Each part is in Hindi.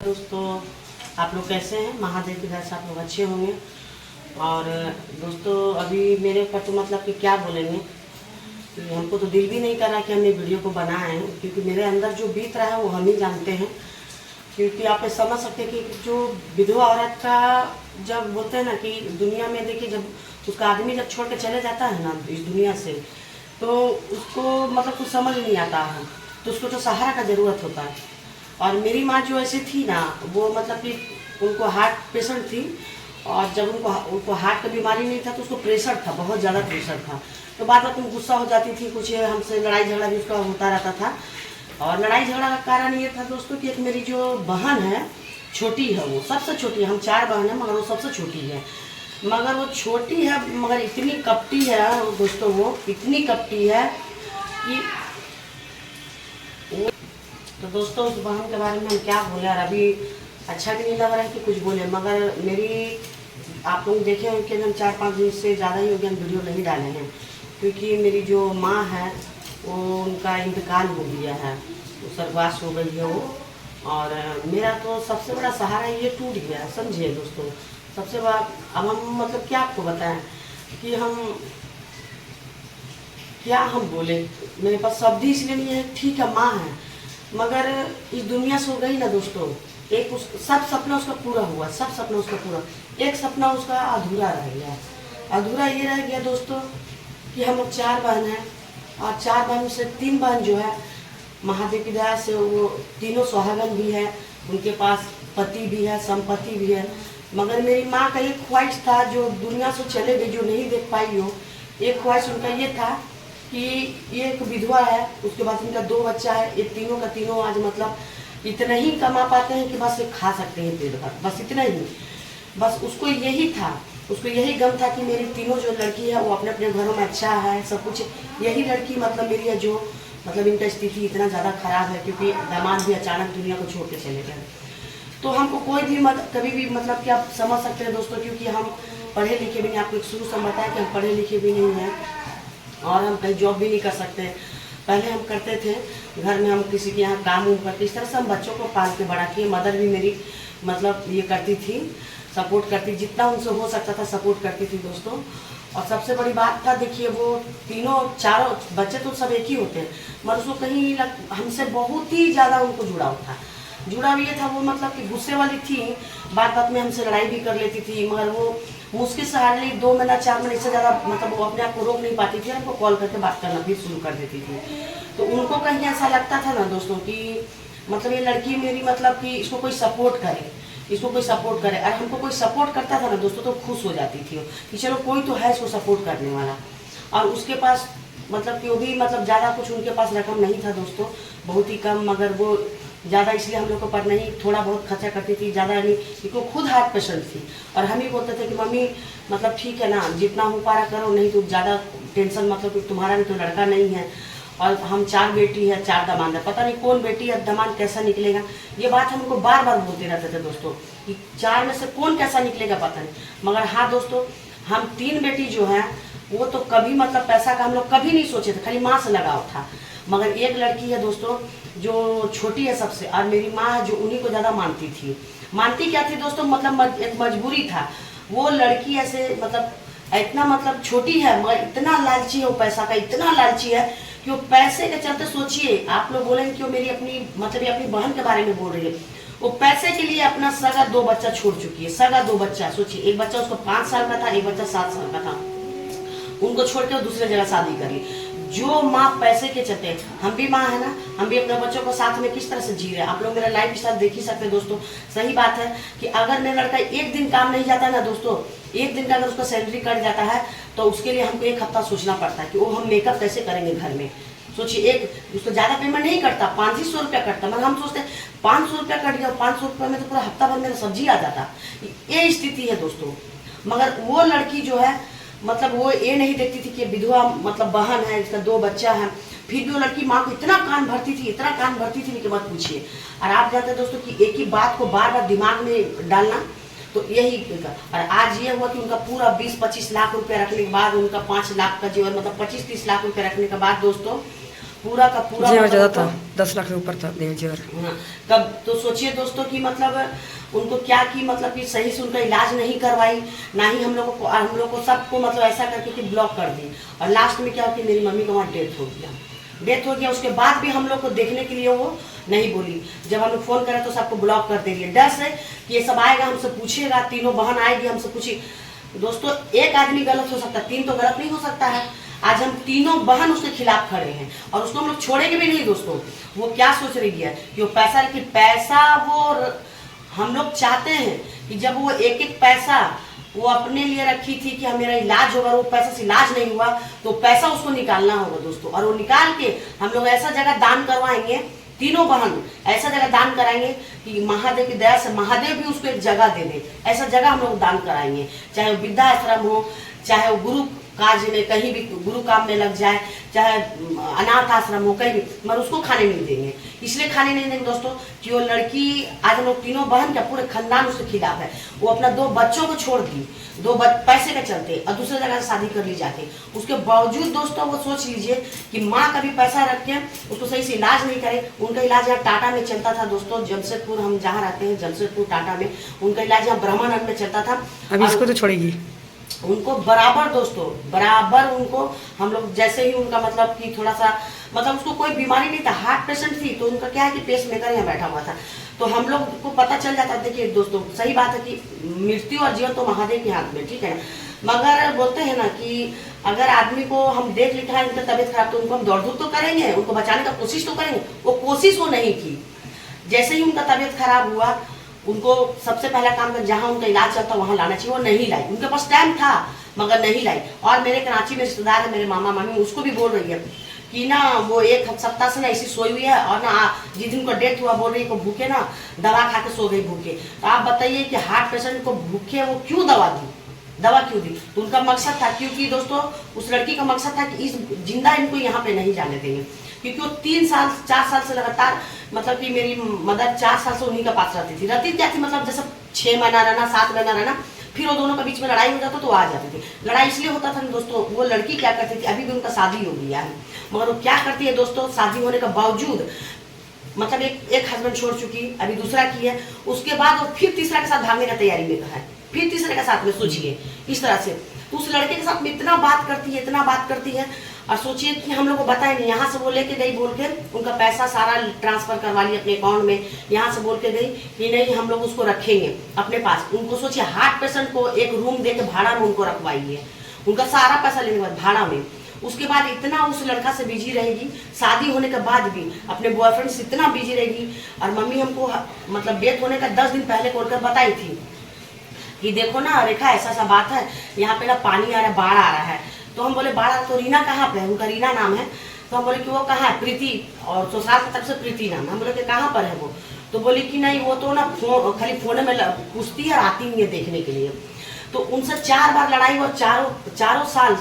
दोस्तों, आप लोग कैसे हैं? महादेव की दया से आप लोग अच्छे होंगे। और दोस्तों, अभी मेरे ऊपर तो मतलब कि क्या बोलेंगे कि हमको तो दिल भी नहीं कर रहा कि हमने वीडियो को बनाए हैं, क्योंकि मेरे अंदर जो बीत रहा है वो हम ही जानते हैं। क्योंकि आप ये समझ सकते हैं कि जो विधवा औरत का जब बोलते हैं ना कि दुनिया में देखिए, जब उसका आदमी जब छोड़ के चले जाता है ना इस दुनिया से, तो उसको मतलब कुछ समझ नहीं आता है, तो उसको तो सहारा का ज़रूरत होता है। और मेरी माँ जो ऐसे थी ना, वो मतलब कि उनको हार्ट पेशेंट थी, और जब उनको हार्ट का बीमारी नहीं था तो उसको प्रेशर था, बहुत ज़्यादा प्रेशर था। तो बात बात में गुस्सा हो जाती थी, कुछ हमसे लड़ाई झगड़ा भी उसका होता रहता था। और लड़ाई झगड़ा का कारण ये था दोस्तों कि एक मेरी जो बहन है, छोटी है, वो सबसे छोटी है, हम 4 बहन हैं मगर वो सबसे छोटी है। मगर वो छोटी है मगर इतनी कपटी है दोस्तों, वो इतनी कपटी है कि तो दोस्तों उस बहन के बारे में हम क्या बोले। और अभी अच्छा भी नहीं लग रहा है कि कुछ बोले, मगर मेरी आप लोग देखे हैं कि हम 4-5 दिन से ज़्यादा ही हो गया वीडियो नहीं डाले हैं, क्योंकि मेरी जो माँ है वो उनका इंतकाल हो गया है, वो स्वर्गवास हो गई है वो। और मेरा तो सबसे बड़ा सहारा ये टूट गया, समझिए दोस्तों। सबसे बड़ा अब हम मतलब क्या आपको बताएं कि हम क्या हम बोले, मेरे पास शब्द ही इसलिए नहीं है। ठीक है, माँ है, मगर इस दुनिया से हो गई ना दोस्तों। एक उस सब सपना उसका पूरा हुआ, सब सपना उसका पूरा, एक सपना उसका अधूरा रह गया। अधूरा ये रह गया दोस्तों कि हम लोग 4 बहन हैं, और 4 बहन से 3 बहन जो है महादेव की दया से वो तीनों सुहागन भी है, उनके पास पति भी है, संपत्ति भी है। मगर मेरी माँ का एक ख्वाहिश था जो दुनिया से चले गई, जो नहीं देख पाई हो। एक ख्वाहिश उनका ये था कि ये एक विधवा है, उसके बाद उनका 2 बच्चा है, ये तीनों का तीनों आज मतलब इतना ही कमा पाते हैं कि बस ये खा सकते हैं पेट भर, बस इतना ही। बस उसको यही था, उसको यही गम था कि मेरी तीनों जो लड़की है वो अपने अपने घरों में अच्छा है, सब कुछ। यही लड़की मतलब मेरी है जो मतलब इनका स्थिति इतना ज़्यादा खराब है, क्योंकि दामाद भी अचानक दुनिया को छोड़ के चले गए। तो हमको कोई भी कभी भी मतलब कि आप समझ सकते हैं दोस्तों, क्योंकि हम पढ़े लिखे भी नहीं, आपको शुरू से बताया कि हम पढ़े लिखे भी नहीं हैं, और हम कहीं जॉब भी नहीं कर सकते। पहले हम करते थे घर में, हम किसी के यहाँ काम उम करते, इस तरह से हम बच्चों को पाल के बड़ा किए। मदर भी मेरी मतलब ये करती थी, सपोर्ट करती, जितना उनसे हो सकता था सपोर्ट करती थी दोस्तों। और सबसे बड़ी बात था, देखिए वो तीनों चारों बच्चे तो सब एक ही होते हैं, मगर उसको कहीं हमसे बहुत ही ज़्यादा उनको जुड़ाव था। जुड़ा भी ये था, वो मतलब कि गुस्से वाली थी, बात बात में हमसे लड़ाई भी कर लेती थी, मगर वो मुश्किल से हार्डली 2 महीना 4 महीने इससे ज़्यादा मतलब वो अपने आप को रोक नहीं पाती थी, हमको कॉल करके बात करना फिर शुरू कर देती थी। तो उनको कहीं ऐसा लगता था ना दोस्तों कि मतलब ये लड़की मेरी मतलब कि इसको कोई सपोर्ट करे, इसको कोई सपोर्ट करे। और हमको कोई सपोर्ट करता था ना दोस्तों तो खुश हो जाती थी कि चलो कोई तो है इसको सपोर्ट करने वाला। और उसके पास मतलब कि वो भी मतलब ज़्यादा कुछ उनके पास रकम नहीं था दोस्तों, बहुत ही कम, मगर वो ज़्यादा इसलिए हम लोग को पर नहीं, थोड़ा बहुत खर्चा करती थी, ज़्यादा नहीं, क्योंकि खुद हार्ट पेशेंट थी। और हम ही बोलते थे कि मम्मी मतलब ठीक है ना, जितना हो पा रहा करो, नहीं तो ज़्यादा टेंशन मतलब कि तुम्हारा भी तो लड़का नहीं है, और हम 4 बेटी है 4 दामाद है, पता नहीं कौन बेटी या दामाद कैसा निकलेगा। ये बात हमको बार बार बोलते रहते थे दोस्तों कि 4 में से कौन कैसा निकलेगा पता नहीं। मगर हाँ दोस्तों, हम 3 बेटी जो है वो तो कभी मतलब पैसा का हम लोग कभी नहीं सोचे थे, खाली माँ से लगाव था। मगर एक लड़की है दोस्तों जो छोटी है सबसे, और मेरी माँ है जो उन्हीं को ज़्यादा मानती थी। मानती क्या थी दोस्तों, मतलब एक मजबूरी था। वो लड़की ऐसे मतलब इतना मतलब छोटी है मगर इतना लालची है, वो पैसा का इतना लालची है कि वो पैसे के चलते, सोचिए आप लोग बोलेंगे कि वो मेरी अपनी मतलब अपनी बहन के बारे में बोल रही है, वो पैसे के लिए अपना सगा 2 बच्चा छोड़ चुकी है। सगा 2 बच्चा, सोचिए, एक बच्चा उसको 5 साल का था, एक बच्चा 7 साल का था, उनको छोड़ के वो दूसरे जगह शादी करी। जो माँ पैसे के चलते, हम भी माँ है ना, हम भी अपने बच्चों को साथ में किस तरह से जी रहे हैं। आप लोग मेरा लाइफ स्टाइल देख ही सकते हैं दोस्तों। सही बात है कि अगर मेरा लड़का एक दिन काम नहीं जाता है ना दोस्तों, एक दिन का अगर उसका सैलरी कट जाता है तो उसके लिए हमको 1 हफ्ता सोचना पड़ता है कि वो हम मेकअप कैसे करेंगे घर में। सोचिए, एक उसको ज़्यादा पेमेंट नहीं करता, 500 रुपया कटता, मगर हम सोचते हैं 500 रुपया कट गया, 500 रुपये में तो पूरा हफ्ता भर मेरा सब्जी आ जाता। ये स्थिति है दोस्तों। मगर वो लड़की जो है मतलब वो ये नहीं देखती थी कि विधवा मतलब बहन है, इसका 2 बच्चा है, फिर भी वो लड़की माँ को इतना कान भरती थी, इतना कान भरती थी कि मत पूछिए। और आप जानते हैं दोस्तों कि एक ही बात को बार बार दिमाग में डालना, तो यही। और आज ये हुआ कि उनका पूरा 20-25 लाख रुपया रखने के बाद, उनका 5 लाख का जीवन मतलब 25-30 लाख रुपया रखने के बाद दोस्तों, पूरा का पूरा जेवर मतलब ज़्यादा था, 10 लाख से ऊपर था जेवर। हाँ, कब तो सोचिए दोस्तों कि मतलब उनको क्या कि मतलब कि सही से उनका इलाज नहीं करवाई, ना ही हम लोग को सबको मतलब ऐसा करके कि ब्लॉक कर दी। और लास्ट में क्या कि मेरी मम्मी का वहाँ डेथ हो गया। उसके बाद भी हम लोग को देखने के लिए वो नहीं बोली। जब हम लोग फोन करें तो सबको ब्लॉक कर देंगे, डर से कि ये सब आएगा हमसे पूछेगा, तीनों बहन आएगी हमसे पूछी। दोस्तों एक आदमी गलत हो सकता है, 3 तो गलत नहीं हो सकता है। आज हम तीनों बहन उसके खिलाफ खड़े हैं और उसको हम लोग छोड़ेंगे भी नहीं। दोस्तों वो क्या सोच रही है कि वो पैसा, लेकिन पैसा वो हम लोग चाहते हैं कि जब वो एक एक पैसा वो अपने लिए रखी थी कि मेरा इलाज होगा, वो पैसा से इलाज नहीं हुआ तो पैसा उसको निकालना होगा दोस्तों। और वो निकाल के हम लोग ऐसा जगह दान करवाएंगे, तीनों बहन ऐसा जगह दान कराएंगे कि महादेव की दया से महादेव भी उसको एक जगह दे दे। ऐसा जगह हम लोग दान कराएंगे, चाहे वो वृद्धाश्रम हो, चाहे वो गुरु काज में कहीं भी गुरु काम में लग जाए, चाहे अनाथ आश्रम हो, कहीं भी, मगर उसको खाने नहीं देंगे। इसलिए खाने नहीं देंगे दोस्तों कि वो लड़की, आज हम लोग तीनों बहन का पूरे खानदान उसके खिलाफ है। वो अपना 2 बच्चों को छोड़ दी, 2 पैसे के चलते, और दूसरे जगह से शादी कर ली जाके। उसके बावजूद दोस्तों वो सोच लीजिए कि माँ का भी पैसा रख के उसको सही से इलाज नहीं करे। उनका इलाज यहाँ टाटा में चलता था दोस्तों, जमशेदपुर, हम जहाँ रहते हैं जमशेदपुर टाटा में, उनका इलाज यहाँ ब्रह्मानंद में चलता था। अभी इसको तो छोड़ेगी उनको बराबर दोस्तों, बराबर उनको हम लोग जैसे ही उनका मतलब कि थोड़ा सा मतलब उसको कोई बीमारी नहीं था, हार्ट पेशेंट थी, तो उनका क्या है कि पेस मेकर यहाँ बैठा हुआ था, तो हम लोग को पता चल जाता। देखिए दोस्तों सही बात है कि मृत्यु और जीवन तो महादेव के हाथ में, ठीक है ना। मगर बोलते हैं ना कि अगर आदमी को हम देख लिखा है उनकी तबीयत खराब, तो उनको हम दौड़ धूप तो करेंगे, उनको बचाने का कोशिश तो करेंगे। वो कोशिश वो नहीं की। जैसे ही उनका तबीयत खराब हुआ, उनको सबसे पहला काम कर जहाँ उनका इलाज चलता वहाँ लाना चाहिए, वो नहीं लाई। उनके पास टाइम था मगर नहीं लाई। और मेरे कराची में रिश्तेदार है, मेरे मामा मामी, उसको भी बोल रही है कि ना वो 1 सप्ताह से ना ऐसी सोई हुई है, और ना जिस दिन को डेथ हुआ बोल रही है को भूखे ना दवा खा के सो गई भूखे। तो आप बताइए कि हार्ट पेशेंट को भूखे वो क्यों दवा क्यों दी? तो उनका मकसद था, क्योंकि दोस्तों उस लड़की का मकसद था कि इस जिंदा इनको यहाँ पे नहीं जाने देंगे। क्योंकि वो 3 साल 4 साल से लगातार मतलब कि मेरी मदर 4 साल से उन्हीं का पास रहती क्या थी मतलब जैसे 6 महीना रहना, 7 महीना रहना, फिर वो दोनों के बीच में लड़ाई हो जाता तो आ जाती थी। लड़ाई इसलिए होता था दोस्तों, वो लड़की क्या करती थी, अभी भी उनका शादी हो गया है, मगर वो क्या करती है दोस्तों, शादी होने के बावजूद मतलब एक हस्बैंड छोड़ चुकी, अभी दूसरा की है, उसके बाद वो फिर तीसरा के साथ भागने का तैयारी में है, फिर तीसरे के साथ में। सोचिए इस तरह से तो उस लड़के के साथ में इतना बात करती है, और सोचिए कि हम लोग को बताए नहीं। यहाँ से वो लेके गई बोल के, उनका पैसा सारा ट्रांसफर करवा लिया अपने अकाउंट में। यहाँ से बोल के गई कि नहीं हम लोग उसको रखेंगे अपने पास। उनको सोचिए हार्ट पेशेंट को एक रूम दे के भाड़ा में उनको रखवाई है, उनका सारा पैसा लेने के बाद भाड़ा में। उसके बाद इतना उस लड़का से बिजी रहेगी, शादी होने के बाद भी अपने बॉयफ्रेंड से इतना बिजी रहेगी। और मम्मी हमको मतलब डेथ होने का 10 दिन पहले कॉल कर बताई थी कि देखो ना रेखा ऐसा बात है, यहाँ पे ना पानी आ रहा है, बाढ़ आ रहा है। तो हम बोले बाढ़, तो रीना कहाँ पे है? उनका रीना नाम है। तो हम बोले कि वो कहाँ है? प्रीति, और ससुराल की तरफ से प्रीति नाम। हम बोले कि कहाँ पर है वो? तो बोली कि नहीं वो तो ना खाली फोन में पूछती है और आती नहीं है देखने के लिए। तो उनसे 4 बार लड़ाई, और चारों साल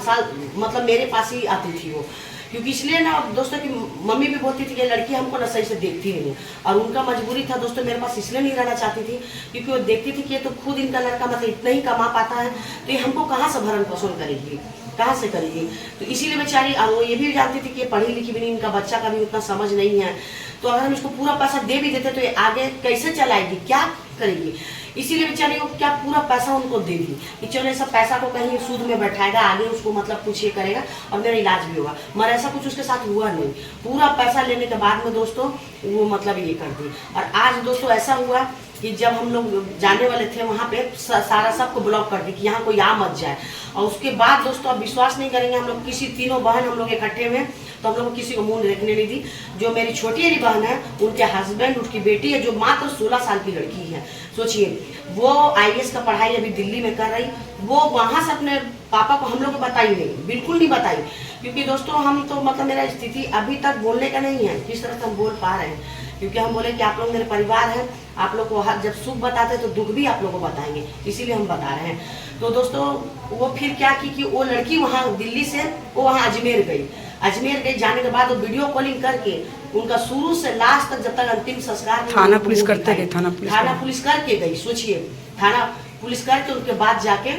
मतलब मेरे पास ही आती थी वो। क्योंकि इसलिए ना दोस्तों की मम्मी भी बोलती थी कि लड़की हमको ना सही से देखती नहीं, और उनका मजबूरी था दोस्तों, मेरे पास इसलिए नहीं रहना चाहती थी क्योंकि वो देखती थी कि ये तो खुद इनका लड़का मतलब इतना ही कमा पाता है, तो ये हमको कहाँ से भरण पोषण करेगी, कहाँ से करेगी। तो इसीलिए बेचारी, और वो ये भी जानती थी कि ये पढ़ी लिखी भी नहीं, इनका बच्चा का भी उतना समझ नहीं है, तो अगर हम इसको पूरा पैसा दे भी देते तो ये आगे कैसे चलाएगी, क्या करेगी। इसीलिए बेचारी को क्या पूरा पैसा उनको दे दी कि चलो ये सब पैसा को कहीं सूद में बैठाएगा, आगे उसको मतलब कुछ ये करेगा और मेरा इलाज भी होगा। मगर ऐसा कुछ उसके साथ हुआ नहीं। पूरा पैसा लेने के बाद में दोस्तों वो मतलब ये कर दी। और आज दोस्तों ऐसा हुआ कि जब हम लोग जाने वाले थे वहाँ पे सारा सबको ब्लॉक कर दी कि यहाँ कोई आ मत जाए। और उसके बाद दोस्तों अब विश्वास नहीं करेंगे, हम लोग किसी तीनों बहन हम लोग इकट्ठे में, तो हम लोग किसी को मुंह देखने नहीं दी। जो मेरी छोटी वाली बहन है उनके हस्बैंड, उनकी बेटी है जो मात्र 16 साल की लड़की है, सोचिए वो IAS का पढ़ाई अभी दिल्ली में कर रही, वो वहाँ से अपने पापा को हम लोग को बताई नहीं, बिल्कुल नहीं बताई। क्योंकि दोस्तों हम तो मतलब मेरा स्थिति अभी तक बोलने का नहीं है, किस तरह से हम बोल पा रहे हैं, क्योंकि हम बोले कि आप लोग मेरे परिवार हैं, आप लोग को जब सुख बताते हैं तो दुख भी आप लोग को बताएंगे, इसीलिए हम बता रहे हैं। तो दोस्तों वो फिर क्या की कि वो लड़की वहाँ दिल्ली से वो वहाँ अजमेर गई। जाने के बाद वो वीडियो कॉलिंग करके उनका शुरू से लास्ट तक जब तक अंतिम संस्कार थाना पुलिस करते गए, थाना पुलिस करके गई। सोचिए थाना पुलिस करके उनके बाद जाके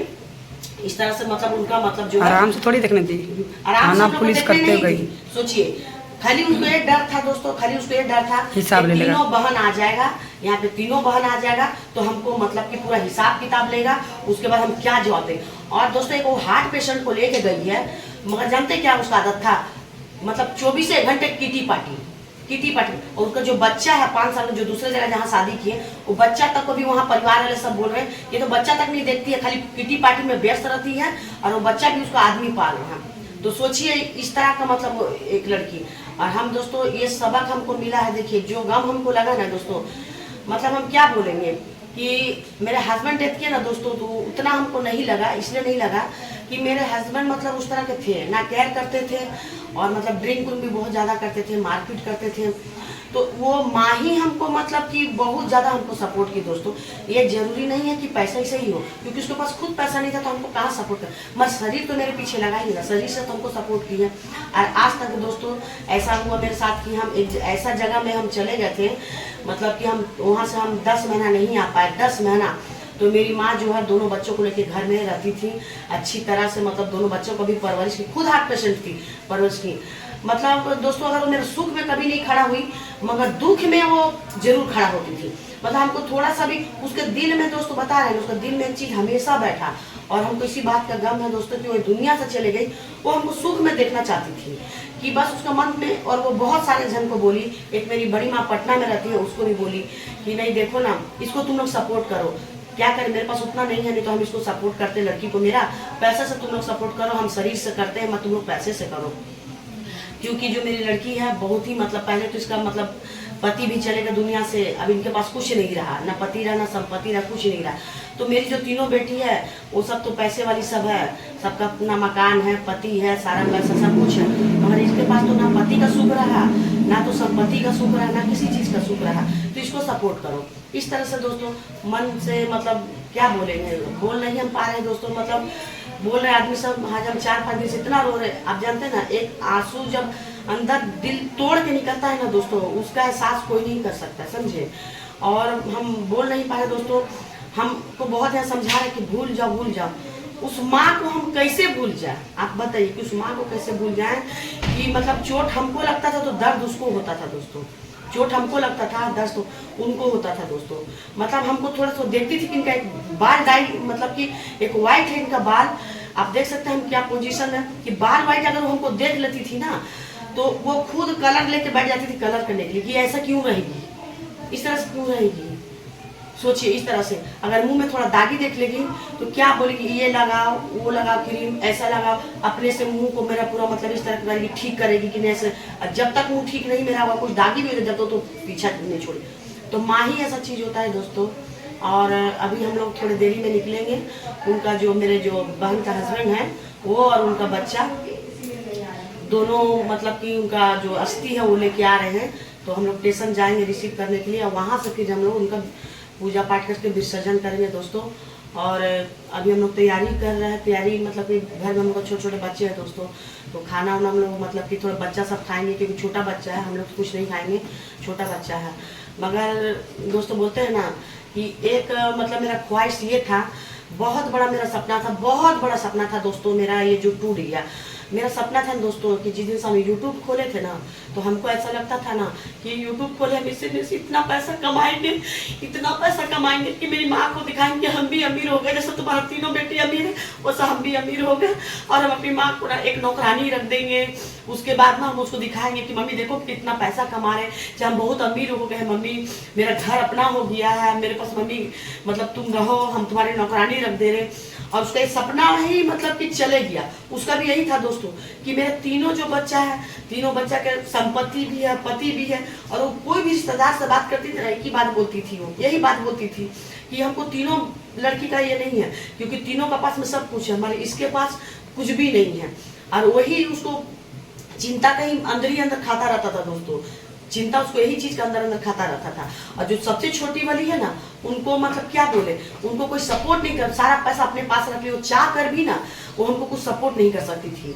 इस तरह से मतलब उनका मतलब जो आराम से थोड़ी देखने दी, थाना पुलिस करते गई। सोचिए खाली उसको एक डर था दोस्तों, खाली उसको एक डर था हिसाब ले लेगा। तीनों बहन आ जाएगा, यहाँ पे तीनों बहन आ जाएगा तो हमको मतलब कि पूरा हिसाब किताब लेगा, उसके बाद हम क्या जवाब देंगे। और दोस्तों एक वो हार्ट पेशेंट को लेके गई है, मगर जानते क्या उसका आदत था, मतलब 24 घंटे किटी पार्टी। और उसका जो बच्चा है 5 साल का, जो दूसरे जगह जहाँ शादी किए, वो बच्चा तक को भी वहाँ परिवार वाले सब बोल रहे हैं ये तो बच्चा तक नहीं देखती है, खाली किटी पार्टी में व्यस्त रहती है, और वो बच्चा भी उसका आदमी पाल रहा है। तो सोचिए इस तरह का मतलब एक लड़की। और हम दोस्तों ये सबक हमको मिला है, देखिए जो गम हमको लगा ना दोस्तों, मतलब हम क्या बोलेंगे कि मेरे हस्बैंड डेथ किए ना दोस्तों, तो उतना हमको नहीं लगा, इसलिए नहीं लगा कि मेरे हस्बैंड मतलब उस तरह के थे ना, केयर करते थे और मतलब ड्रिंक भी बहुत ज़्यादा करते थे, मारपीट करते थे। तो वो माँ ही हमको मतलब कि बहुत ज़्यादा हमको सपोर्ट की दोस्तों। ये जरूरी नहीं है कि पैसा ही सही हो, क्योंकि उसके पास खुद पैसा नहीं था तो हमको कहाँ सपोर्ट कर, मगर शरीर तो मेरे पीछे लगा ही था, शरीर से तो हमको सपोर्ट किया। और आज तक दोस्तों ऐसा हुआ मेरे साथ कि हम एक ऐसा जगह में हम चले गए थे, मतलब कि हम वहाँ से हम 10 महीना नहीं आ पाए, 10 महीना। तो मेरी माँ जो है दोनों बच्चों को लेकर घर में रहती थी अच्छी तरह से, मतलब दोनों बच्चों को भी परवरिश की, खुद हार्ट पेशेंट थी, परवरिश की। मतलब दोस्तों अगर वो मेरे सुख में कभी नहीं खड़ा हुई, मगर दुख में वो जरूर खड़ा होती थी। मतलब हमको थोड़ा सा भी उसके दिल में, दोस्तों बता रहे हैं, उसके दिल में एक चीज हमेशा बैठा, और हमको इसी बात का गम है दोस्तों कि वो दुनिया से चले गई। वो हमको सुख में देखना चाहती थी कि बस उसका मन में, और वो बहुत सारे जन को बोली, एक मेरी बड़ी माँ पटना में रहती है, उसको भी बोली कि नहीं देखो ना, इसको तुम लोग सपोर्ट करो, क्या करें मेरे पास उतना नहीं है, नहीं तो हम इसको सपोर्ट करते, लड़की को मेरा पैसे से तुम लोग सपोर्ट करो, हम शरीर से करते हैं, मत तुम लोग पैसे से करो। क्योंकि जो मेरी लड़की है बहुत ही मतलब पहले तो इसका मतलब पति भी चलेगा दुनिया से, अब इनके पास कुछ नहीं रहा, ना पति रहा ना संपत्ति रहा, कुछ नहीं रहा। तो मेरी जो तीनों बेटी है वो सब तो पैसे वाली सब है, सबका अपना मकान है, पति है, सारा पैसा सब कुछ है, मगर इसके पास तो ना पति का सुख रहा, ना तो संपत्ति का सुख रहा, ना किसी चीज का सुख रहा। तो इसको सपोर्ट करो। इस तरह से दोस्तों मन से मतलब क्या बोलेंगे, बोल नहीं हम पा रहे दोस्तों, मतलब बोल रहे आदमी सब, आज हम 4-5 दिन से इतना रो रहे। आप जानते हैं ना, एक आंसू जब अंदर दिल तोड़ के निकलता है ना दोस्तों, उसका एहसास कोई नहीं कर सकता, समझे। और हम बोल नहीं पा रहे दोस्तों, हमको बहुत यहाँ समझा रहे कि भूल जाओ भूल जाओ। उस माँ को हम कैसे भूल जाए, आप बताइए कि उस माँ को कैसे भूल जाए कि मतलब चोट हमको लगता था तो दर्द उसको होता था दोस्तों, चोट हमको लगता था, दर्द तो उनको होता था दोस्तों। मतलब हमको थोड़ा सा देखती थी कि इनका एक बाल डाई, मतलब कि एक वाइट है इनका बाल, आप देख सकते हैं हम क्या पोजीशन है कि बाल वाइट अगर वो हमको देख लेती थी ना, तो वो खुद कलर लेके बैठ जाती थी कलर करने के लिए कि ऐसा क्यों रहेगी, इस तरह से क्यों रहेगी। सोचिए इस तरह से अगर मुंह में थोड़ा दागी देख लेगी तो क्या बोलेगी, ये लगाओ वो लगाओ क्रीम, ऐसा लगाओ, अपने से मुंह को मेरा पूरा मतलब इस तरह करेगी, ठीक करेगी कि नहीं ऐसे। जब तक मुंह ठीक नहीं मेरा हुआ, कुछ दागी भी हो जब तो पीछा नहीं छोड़ी। तो माँ ही ऐसा चीज होता है दोस्तों। और अभी हम लोग थोड़ी देरी में निकलेंगे, उनका जो मेरे जो बहन का हस्बैंड है वो और उनका बच्चा दोनों मतलब कि उनका जो अस्थि है वो लेके आ रहे हैं, तो हम लोग स्टेशन जाएंगे रिसीव करने के लिए, और वहाँ से फिर हम लोग उनका पूजा पाठ करके विसर्जन करेंगे दोस्तों। और अभी हम लोग तैयारी कर रहे हैं, तैयारी मतलब कि घर में हम लोग छोटे छोटे बच्चे हैं दोस्तों, तो खाना वाना हम लोग मतलब कि थोड़ा बच्चा सब खाएंगे, क्योंकि छोटा बच्चा है, हम लोग कुछ नहीं खाएंगे, छोटा बच्चा है। मगर दोस्तों बोलते हैं ना कि एक मतलब मेरा ख्वाहिश ये था, बहुत बड़ा मेरा सपना था, बहुत बड़ा सपना था दोस्तों मेरा, ये जो टूट गया। मेरा सपना था दोस्तों कि जिस दिन से हम यूट्यूब खोले थे ना, तो हमको ऐसा लगता था ना कि यूट्यूब खोले हम इससे इतना पैसा कमाएंगे, इतना पैसा कमाएंगे कि मेरी माँ को दिखाएंगे हम भी अमीर हो गए, जैसे तुम्हारा तीनों बेटी अमीर है वैसा हम भी अमीर हो गए, और हम अपनी माँ को ना एक नौकरानी रख देंगे। उसके बाद ना हम उसको दिखाएंगे कि मम्मी देखो कितना पैसा कमा रहे, चाहे हम बहुत अमीर हो गए, मम्मी मेरा घर अपना हो गया है, मेरे पास मम्मी मतलब तुम रहो, हम तुम्हारी नौकरानी रख दे रहे। और उसका ये सपना ही मतलब कि चले गया। उसका भी यही था दोस्तों कि मेरे तीनों जो बच्चा है, तीनों बच्चा के संपत्ति भी है, पति भी है, और वो कोई भी रिश्तेदार से बात करती थी एक ही बात बोलती थी, वो यही बात बोलती थी कि हमको तीनों लड़की का ये नहीं है, क्योंकि तीनों का पास में सब कुछ है, हमारे इसके पास कुछ भी नहीं है। और वही उसको चिंता कहीं अंदर ही अंदर खाता रहता था दोस्तों, चिंता उसको यही चीज का अंदर अंदर खाता रहता था। और जो सबसे छोटी वाली है ना, उनको मतलब क्या बोले, उनको कोई सपोर्ट नहीं कर, सारा पैसा अपने पास रख लिया, वो चाह कर भी ना वो उनको कुछ सपोर्ट नहीं कर सकती थी।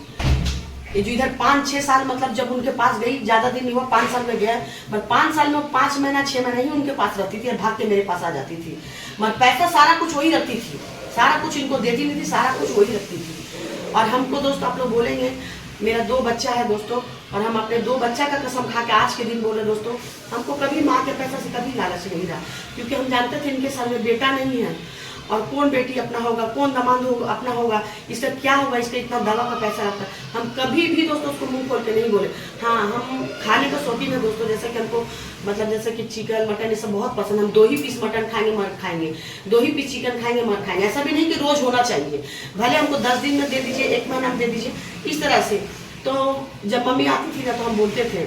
ये जो इधर 5-6 साल मतलब जब उनके पास गई, ज्यादा दिन नहीं हुआ, 5 साल में गया, पर 5 साल में 5 महीना 6 महीना ही उनके पास रहती थी और भाग के मेरे पास आ जाती थी। मगर पैसा सारा कुछ वही रखती थी, सारा कुछ इनको देती नहीं थी, सारा कुछ वही रखती थी। और हमको दोस्त आप लोग बोलेंगे, मेरा 2 बच्चा है दोस्तों, और हम अपने 2 बच्चा का कसम खा के आज के दिन बोले दोस्तों, हमको कभी माँ के पैसा से कभी लालच नहीं रहा, क्योंकि हम जानते थे इनके साथ में बेटा नहीं है और कौन बेटी अपना होगा, कौन दामाद होगा अपना होगा, इसका क्या होगा, इसका इतना दवा का पैसा लगता है। हम कभी भी दोस्तों उसको मुंह खोल के नहीं बोले। हाँ, हम खाने का शौकीन है दोस्तों, जैसे कि हमको मतलब जैसे कि चिकन मटन ये सब बहुत पसंद है। हम 2 ही पीस मटन खाएंगे मर खाएंगे, 2 ही पीस चिकन खाएंगे मर खाएंगे। ऐसा भी नहीं कि रोज होना चाहिए, भले हमको 10 दिन में दे दीजिए, 1 महीना में दे दीजिए, इस तरह से। तो जब मम्मी आती थी ना तो हम बोलते थे,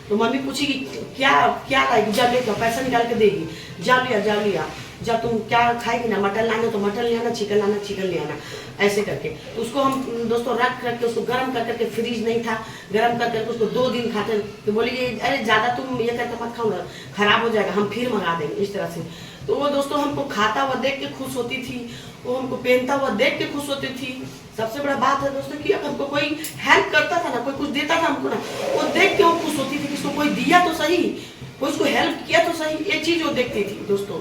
तो मम्मी पूछी कि क्या क्या लाएगी, जा लेकर पैसा निकाल के देगी, जा लिया, जब तुम क्या खाएगी ना, मटन लाना तो मटन ले आना, चिकन ले आना, ऐसे करके। तो उसको हम दोस्तों रख के उसको गर्म कर करके, फ्रीज नहीं था, गर्म कर करके उसको 2 दिन खाते। तो बोली कि अरे ज़्यादा तुम ये करके मत खाऊंगा, खराब हो जाएगा, हम फिर मंगा देंगे, इस तरह से। तो वो दोस्तों हमको खाता हुआ देख के खुश होती थी, वो हमको पहनता हुआ देख के खुश होती थी। सबसे बड़ा बात है दोस्तों कि अगर हमको कोई हेल्प करता था ना, कोई कुछ देता था हमको ना, वो देख के वो खुश होती थी कि इसको कोई दिया तो सही, कोई उसको हेल्प किया तो सही, ये चीज़ वो देखती थी दोस्तों,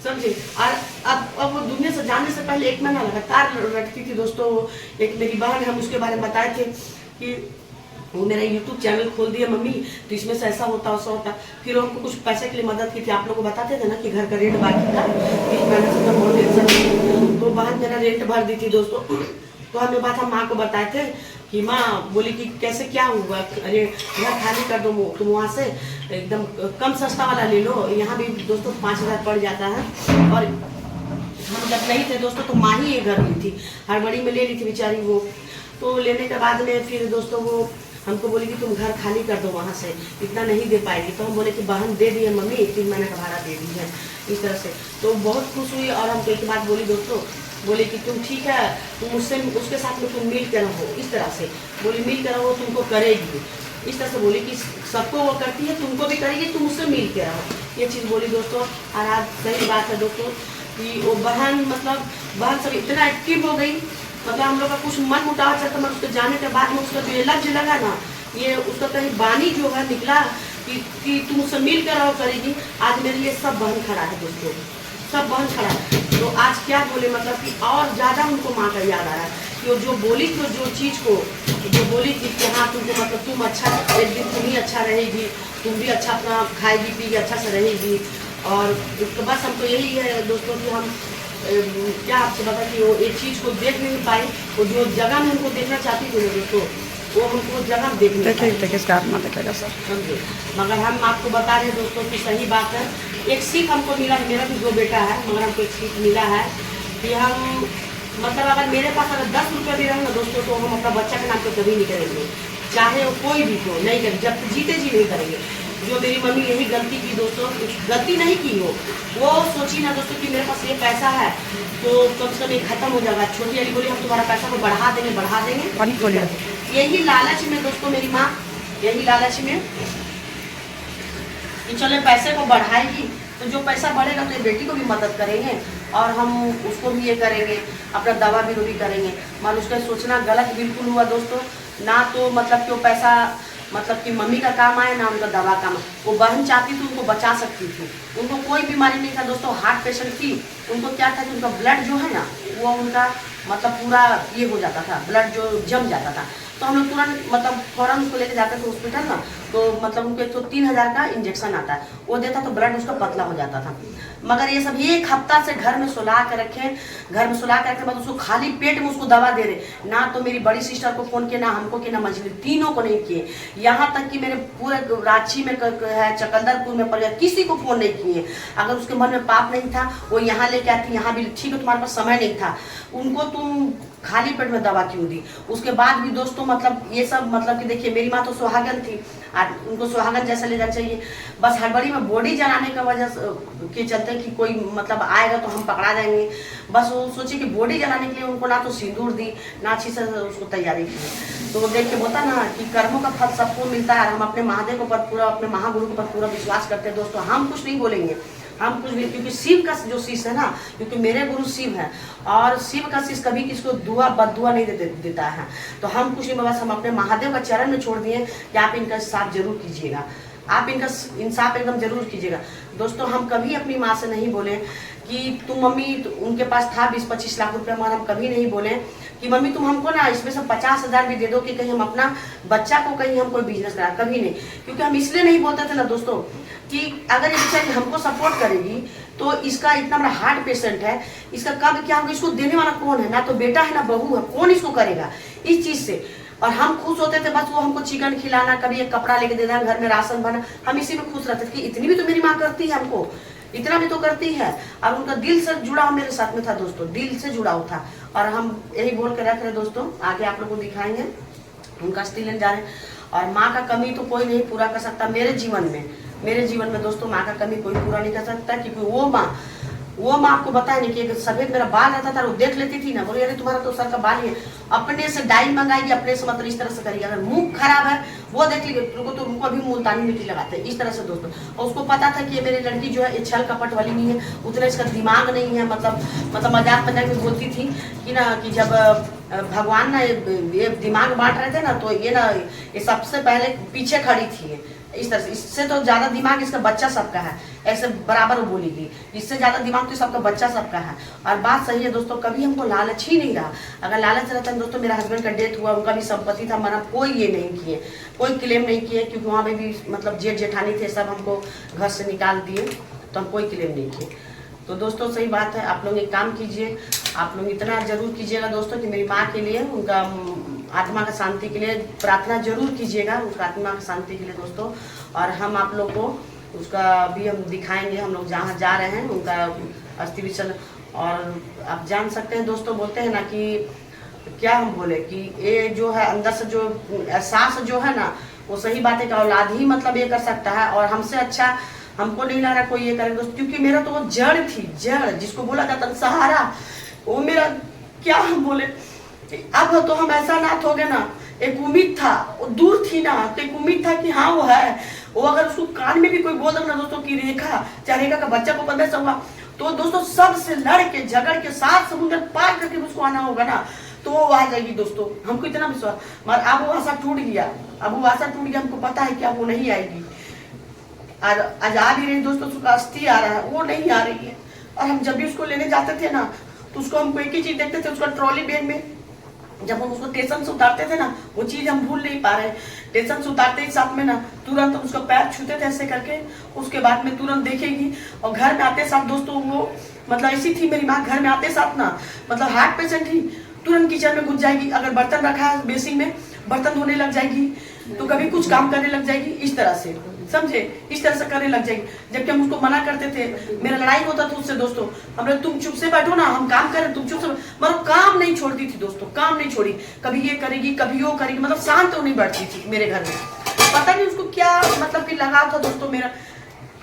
समझे। और अब वो दुनिया से जाने से पहले 1 महीना लगातार रखती थी दोस्तों। एक मेरी बहन, हम उसके बारे में बताए थे कि वो मेरा यूट्यूब चैनल खोल दिया मम्मी, तो इसमें से ऐसा होता वैसा होता। फिर हमको कुछ पैसे के लिए मदद की थी, आप लोग को बताते थे ना कि घर का रेंट बाकी था, 1 महीने से बहुत टेंशन, तो बहन मेरा रेंट भर दी थी दोस्तों। तो हमें बात हम माँ को बताए थे कि माँ बोली कि कैसे क्या हुआ, अरे घर खाली कर दो, तुम वहाँ से एकदम कम सस्ता वाला ले लो, यहाँ भी दोस्तों 5,000 पड़ जाता है। और हम जब नहीं थे दोस्तों तो माँ ही ये घर ली थी, हड़बड़ी में ले ली थी बेचारी वो। तो लेने के बाद में फिर दोस्तों वो हमको बोली कि तुम घर खाली कर दो वहाँ से, इतना नहीं दे पाएगी। तो हम बोले कि बहन दे दी है मम्मी, 3 महीने का भाड़ा दे दी है, इस तरह से। तो बहुत खुश हुई और हमको एक बात बोली दोस्तों, बोले कि तुम ठीक है, तुम उससे उसके साथ में तुम मिल कर रहो, इस तरह से बोली, मिल कर रहो, तुमको करेगी, इस तरह से बोली कि सबको वो करती है, तुमको भी करेगी, तुम उससे मिल के रहो, ये चीज़ बोली दोस्तों। और आज सही बात है दोस्तों कि वो बहन मतलब बहन सब इतना एक्टिव हो गई, मतलब हम लोग का कुछ मन मुटाव चलता, मैं उसके जाने के बाद में उसका जो ये लफ्ज लगा ना, ये उसका कहीं बानी जो है निकला कि तुम उससे मिल कर रहो करेगी, आज मेरे लिए सब बहन खड़ा है दोस्तों, सब बहन खड़ा है। तो आज क्या बोले मतलब कि और ज़्यादा उनको माँ का याद आ रहा है कि वो जो बोली थी, जो चीज़ को जो बोली थी कि हाँ तुमको मतलब तुम अच्छा, एक दिन तुम ही अच्छा रहेगी, तुम भी अच्छा अपना खाएगी पीगी, अच्छा से रहेगी। और तो बस हमको यही है दोस्तों कि हम क्या आपसे बता कि वो एक चीज़ को देख नहीं पाई, वो जो जगह में हमको देखना चाहती थी ना दोस्तों, वो हमको जगह देखने देखिए इसका आत्मा देखेगा सर, समझे। मगर हम आपको बता रहे हैं दोस्तों कि सही बात है, एक सीख हमको मिला है, मेरा भी 2 बेटा है, मगर हमको एक सीख मिला है कि हम मतलब अगर मेरे पास अगर 10 रुपये भी रहे ना दोस्तों, तो हम अपना बच्चा के नाम पे कभी नहीं करेंगे, चाहे वो कोई भी हो, नहीं करेंगे, जब जीते जी नहीं करेंगे। जो मेरी मम्मी यही गलती की दोस्तों, गलती नहीं की हो, वो सोची ना दोस्तों कि मेरे पास ये पैसा है तो कम से कम ये खत्म हो जाएगा। छोटी वाली बोली हम तुम्हारा पैसा को बढ़ा देंगे, पानी खोलिए। यही लालच में दोस्तों मेरी माँ, यही लालच में कि चले पैसे को बढ़ाएगी, तो जो पैसा बढ़ेगा तो ये बेटी को भी मदद करेंगे और हम उसको भी ये करेंगे, अपना दवा भी करेंगे। मान उसका सोचना गलत बिल्कुल हुआ दोस्तों, ना तो मतलब कि वो पैसा मतलब कि मम्मी का काम आए ना उनका दवा काम। वो बहन चाहती थी उनको बचा सकती थी, उनको कोई बीमारी नहीं था दोस्तों, हार्ट पेशेंट थी, उनको क्या था कि उनका ब्लड जो है ना वो उनका मतलब पूरा ये हो जाता था, ब्लड जो जम जाता था। तो हम लोग तुरंत मतलब फ़ौरन उसको लेके जाते थे हॉस्पिटल ना, तो मतलब उनको 103,000 का इंजेक्शन आता है, वो देता तो ब्लड उसका पतला हो जाता था। मगर ये सब 1 हफ्ता से घर में सुला कर रखे, घर में सुला कर रखे बाद उसको खाली पेट में उसको दवा दे रहे। ना तो मेरी बड़ी सिस्टर को फ़ोन किए, ना हमको किए, ना मंजली, तीनों को नहीं किए। यहाँ तक कि मेरे पूरे रांची में है, चकंदरपुर में पड़ गया, किसी को फ़ोन नहीं किए। अगर उसके मन में पाप नहीं था वो यहाँ लेके आती, यहाँ भी ठीक है, तुम्हारे पास समय नहीं था, उनको तुम खाली पेट में दवा क्यों दी। उसके बाद भी दोस्तों मतलब ये सब मतलब कि देखिए मेरी माँ तो सुहागन थी, और उनको सुहागन जैसा लेना चाहिए, बस हड़बड़ी में बॉडी जलाने की वजह के चलते कि कोई मतलब आएगा तो हम पकड़ा जाएंगे, बस वो सोचे कि बॉडी जलाने के लिए उनको ना तो सिंदूर दी, ना अच्छी से उसको तैयारी की। तो देख के बोलता ना कि कर्मों का फल सबको मिलता है। हम अपने महादेव के ऊपर पूरा, अपने महागुरु के ऊपर पूरा विश्वास करते हैं दोस्तों, हम कुछ नहीं बोलेंगे, हम कुछ भी, क्योंकि शिव का जो शिष्य है ना, क्योंकि मेरे गुरु शिव है और शिव का शिष्य कभी किसी को दुआ बददुआ नहीं देता है। तो हम कुछ नहीं, बस हम अपने महादेव का चरण में छोड़ दिए कि आप इनका साथ जरूर कीजिएगा। आप इनका इंसाफ एकदम जरूर कीजिएगा। दोस्तों हम कभी अपनी माँ से नहीं बोले कि तुम मम्मी, उनके पास था 20-25 लाख रुपया, मगर हम कभी नहीं बोले कि मम्मी तुम हमको ना इसमें से 50,000 भी दे दो कि कहीं हम अपना बच्चा को कहीं हम कोई बिजनेस करा, कभी नहीं। क्योंकि हम इसलिए नहीं बोलते थे ना दोस्तों कि अगर ये बेचारी हमको सपोर्ट करेगी तो इसका इतना बड़ा हार्ट पेशेंट है, इसका कब क्या होगा, इसको देने वाला कौन है, ना तो बेटा है ना बहू है, कौन इसको करेगा इस चीज से। और हम खुश होते थे बस, वो हमको चिकन खिलाना, कभी एक कपड़ा लेके देना, घर में राशन बना, हम इसी में खुश रहते थे कि इतनी भी तो मेरी माँ करती है हमको, इतना भी तो करती है। और उनका दिल से जुड़ाव मेरे साथ में था दोस्तों, दिल से जुड़ाव था। और हम यही बोल के रख रहे दोस्तों, आगे आप लोगों को दिखाएंगे उनका स्टील जा रहे। और माँ का कमी तो कोई नहीं पूरा कर सकता मेरे जीवन में दोस्तों, माँ का कमी कोई पूरा नहीं कर सकता। क्योंकि वो माँ आपको बताया नहीं कि सफेद मेरा बाल रहता था, वो देख लेती थी ना, बोली अरे तुम्हारा तो सर का बाल ही है, अपने से डाई मंगाएगी, अपने से मतलब इस तरह से करिए। अगर मुंह खराब है वो देख लीजिए, तो उनको अभी मुल्तानी मिट्टी लगाते हैं इस तरह से दोस्तों। और उसको पता था कि ये मेरी लड़की जो है ये छल कपट वाली नहीं है, उतना इसका दिमाग नहीं है। मतलब मजाक में बोलती थी कि ना कि जब भगवान ना ये दिमाग बांट रहे थे ना, तो ये सबसे पहले पीछे खड़ी थी इस तरह से। इससे तो ज्यादा दिमाग इसका बच्चा सबका है, ऐसे बराबर वो बोलेगी, इससे ज्यादा दिमाग तो सबका बच्चा सबका है। और बात सही है दोस्तों, कभी हमको लालच ही नहीं रहा। अगर लालच रहता दोस्तों, मेरा हस्बैंड का डेथ हुआ, उनका भी संपत्ति था, मना कोई ये नहीं किए, कोई क्लेम नहीं किए, क्योंकि वहाँ पे भी मतलब जेठ जेठानी थे, सब हमको घर से निकाल दिए, तो हम कोई क्लेम नहीं किए। तो दोस्तों सही बात है, आप लोग एक काम कीजिए, आप लोग इतना जरूर कीजिएगा दोस्तों कि मेरी माँ के लिए, उनका आत्मा का शांति के लिए प्रार्थना जरूर कीजिएगा, उसका आत्मा का शांति के लिए दोस्तों। और हम आप लोग को उसका भी हम दिखाएंगे, हम लोग जहाँ जा रहे हैं उनका अस्थि विसर्जन। और आप जान सकते हैं दोस्तों, बोलते हैं ना कि क्या हम बोले कि ये जो है अंदर से जो एहसास जो है ना, वो सही बात है कि औलाद ही मतलब ये कर सकता है। और हमसे अच्छा हमको नहीं लग रहा कोई ये करे दोस्तों, क्योंकि मेरा तो वो जड़ थी, जड़ जिसको बोला जाता सहारा, वो मेरा क्या हम बोले। अब तो हम ऐसा नाथ हो गए ना, एक उम्मीद था, वो दूर थी ना, तो एक उम्मीद था कि हाँ वो है। वो अगर उसको कान में भी कोई बोल दो ना दोस्तों कि रेखा, चाहे रेखा का बच्चा को 15 हुआ, तो दोस्तों सबसे लड़ के झगड़ के 7 समुद्र पार करके उसको आना होगा ना, तो वो आ जाएगी दोस्तों, हमको इतना विश्वास। मगर अब वो आशा टूट गया, हमको पता है कि अब वो नहीं आएगी। आज आ भी रही दोस्तों, उसका अस्थि आ रहा है, वो नहीं आ रही है। और हम जब भी उसको लेने जाते थे ना, तो उसको हम एक ही चीज देखते थे, उसका ट्रॉली बैग में जब हम उसको स्टेशन से उतारते थे ना, वो चीज हम भूल नहीं पा रहे। स्टेशन से उतारते ही साथ में ना तुरंत उसका पैर छूते थे ऐसे करके, उसके बाद में तुरंत देखेगी। और घर में आते साथ दोस्तों वो मतलब ऐसी थी मेरी माँ, घर में आते साथ ना मतलब हार्ट पेशेंट थी, तुरंत किचन में घुस जाएगी। अगर बर्तन रखा है बेसिन में, बर्तन धोने लग जाएगी, तो कभी कुछ काम करने लग जाएगी, इस तरह से समझे, इस तरह से करने लग जाएगी। जबकि हम उसको मना करते थे, मेरा लड़ाई होता था उससे दोस्तों, हमने तुम चुप से बैठो ना, हम काम करें, तुम चुप से, मतलब काम नहीं छोड़ती थी दोस्तों, काम नहीं छोड़ी। कभी ये करेगी, कभी वो करेगी, मतलब शांत तो नहीं बैठती थी मेरे घर में। पता नहीं उसको क्या मतलब कि लगा था दोस्तों मेरा।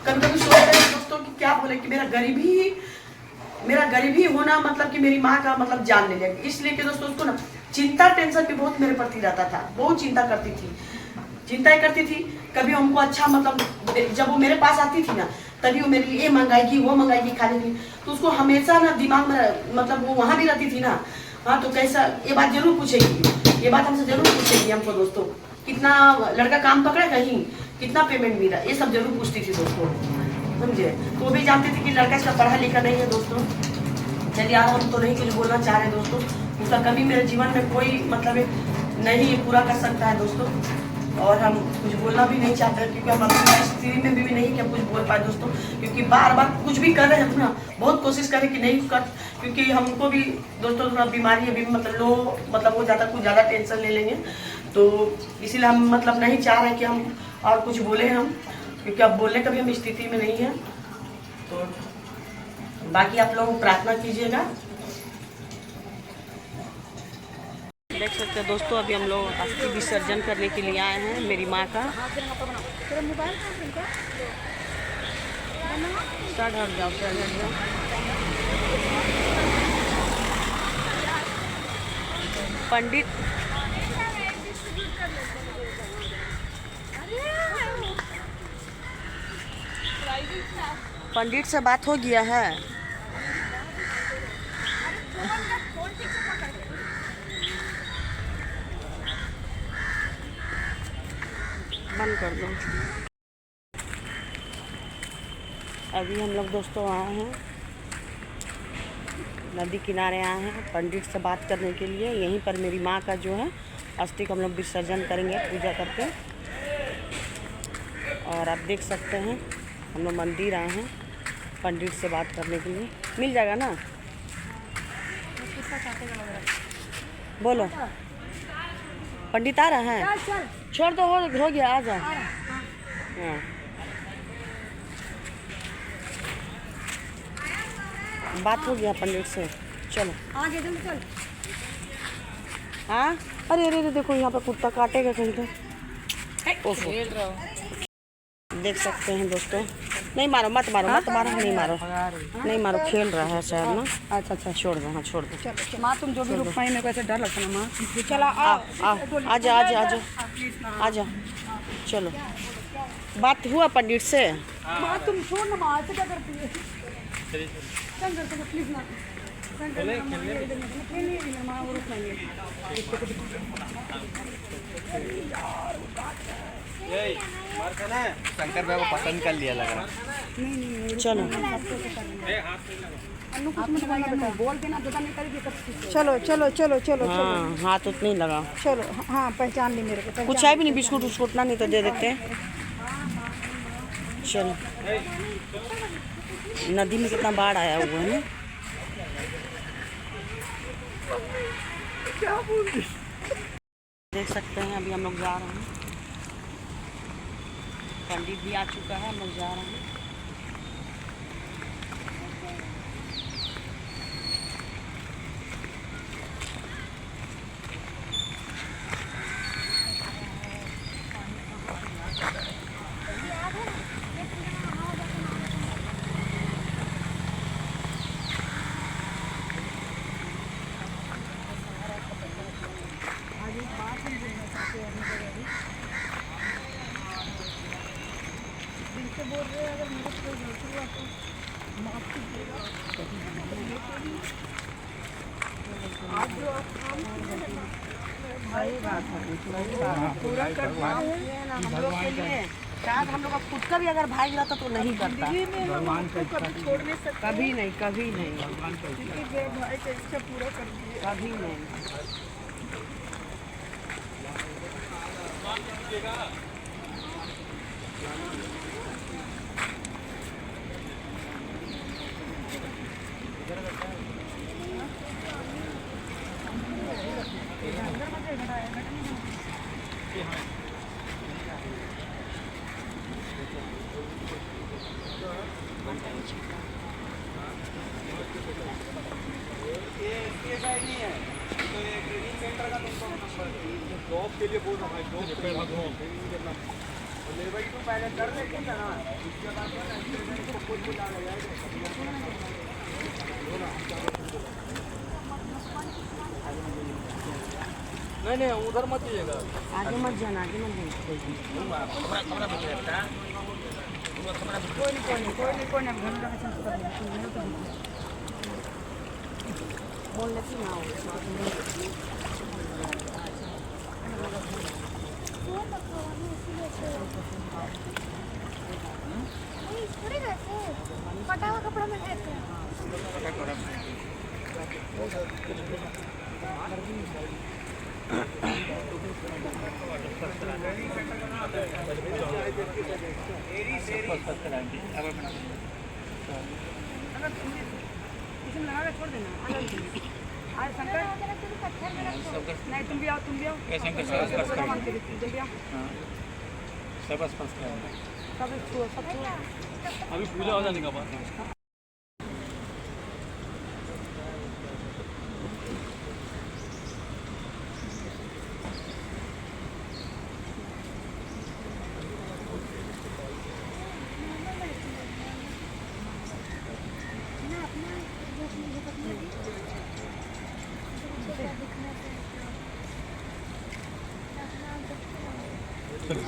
कभी कभी सोच रहे दोस्तों कि क्या बोले कि मेरा गरीबी होना मतलब कि मेरी माँ का मतलब जान ले लिया। इसलिए कि दोस्तों उसको ना चिंता टेंशन भी बहुत मेरे प्रति रहता था, बहुत चिंता करती थी। कभी हमको अच्छा मतलब जब वो मेरे पास आती थी ना, तभी वो मेरे लिए ये मंगाएगी वो मंगाएगी खाने के लिए, तो उसको हमेशा ना दिमाग में मतलब वो वहाँ भी रहती थी ना, हाँ तो कैसा, ये बात जरूर पूछेगी, ये बात हमसे जरूर पूछेगी हमको दोस्तों, कितना लड़का काम पकड़ा कहीं, कितना पेमेंट मिला, ये सब जरूर पूछती थी दोस्तों, समझे। तो वो भी जानती थी कि लड़का इसका पढ़ा लिखा नहीं है दोस्तों। चलिए यार हम तो नहीं कुछ बोलना चाह रहे दोस्तों, उसका कभी मेरे जीवन में कोई मतलब नहीं पूरा कर सकता है दोस्तों। और हम कुछ बोलना भी नहीं चाहते, क्योंकि हम अपनी स्थिति में भी नहीं कि हम कुछ बोल पाए दोस्तों, क्योंकि बार बार कुछ भी कर रहे हैं ना, बहुत कोशिश करें कि नहीं कर, क्योंकि हमको भी दोस्तों थोड़ा बीमारी है, मतलब लो मतलब वो कुछ ज़्यादा टेंशन ले लेंगे, तो इसीलिए हम मतलब नहीं चाह रहे कि हम और कुछ बोले हम, क्योंकि अब बोलने का भी हम स्थिति में नहीं है। तो बाकी आप लोग प्रार्थना कीजिएगा। देख सकते हैं दोस्तों, अभी हम लोग अस्थि विसर्जन करने के लिए आए हैं मेरी माँ का। पंडित से बात हो गया है, बंद कर दो। अभी हम लोग दोस्तों आए हैं, नदी किनारे आए हैं पंडित से बात करने के लिए। यहीं पर मेरी माँ का जो है अस्थि को हम लोग विसर्जन करेंगे पूजा करके। और आप देख सकते हैं हम लोग मंदिर आए हैं पंडित से बात करने के लिए। मिल जाएगा ना? बोलो, पंडित आ रहा है? छोड़ दो, हो गया, आ जाओ। हाँ, बात हो गया पंडित से। चलो आगे जल्दी चल। हाँ, अरे अरे अरे देखो यहाँ पे कुत्ता काटेगा कहीं तो। ओहो, देख सकते हैं दोस्तों। नहीं मारो, मत मारो, मत मारो, नहीं मारो, नहीं मारो, खेल रहा है शायद ना। अच्छा अच्छा, छोड़ दो, हाँ छोड़ दो। माँ तुम जो भी रुक पाई, मेरे को ऐसे डर लगता ना माँ। चला आओ आओ, आजा आजा आजा आजा, चलो। बात हुआ पंडित से? माँ तुम छोड़ ना, माँ ऐसे क्या करती है? प्लीज ना, माँ वो रुक नहीं। शंकर भाई को पसंद कर लिया लग रहा। चलो बोल के ना पता नहीं करेगी। चलो चलो चलो चलो। हाँ, हाथ उत नहीं लगा। चलो हाँ, पहचान ली मेरे को। कुछ है भी नहीं, बिस्कुट उस्कुट ना, नहीं तो दे देते हैं। चलो, नदी में कितना बाढ़ आया हुआ है ना। देख सकते हैं अभी हम लोग जा रहे हैं, पंडित भी आ चुका है, हम लोग जा रहे हैं। पूरा कर पाए ना हम लोग के लिए। शायद हम लोग का खुद का भी अगर भाई रहता तो नहीं करता। कभी नहीं, कभी नहीं, भाई का इच्छा पूरा कर दिए। कभी नहीं। जॉब के लिए बोल रहा है, जॉब पे लेबर तो पहले कर लेते ना, उसके बाद इसको कुछ भी डाला जाएगा। नहीं उधर मत जाइएगा, आगे मत जाना, आगे मत जाना। कोई नहीं बोल लेती ना फटा हुआ कपड़ा में देते हैं। इसमें लगा के छोड़ देना। आज शंकर नहीं, तुम भी आओ, तुम भी आओ। जल्दी आओ। सब अभी पूजा हो जाने का बाद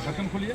ढक्कन खोलिए।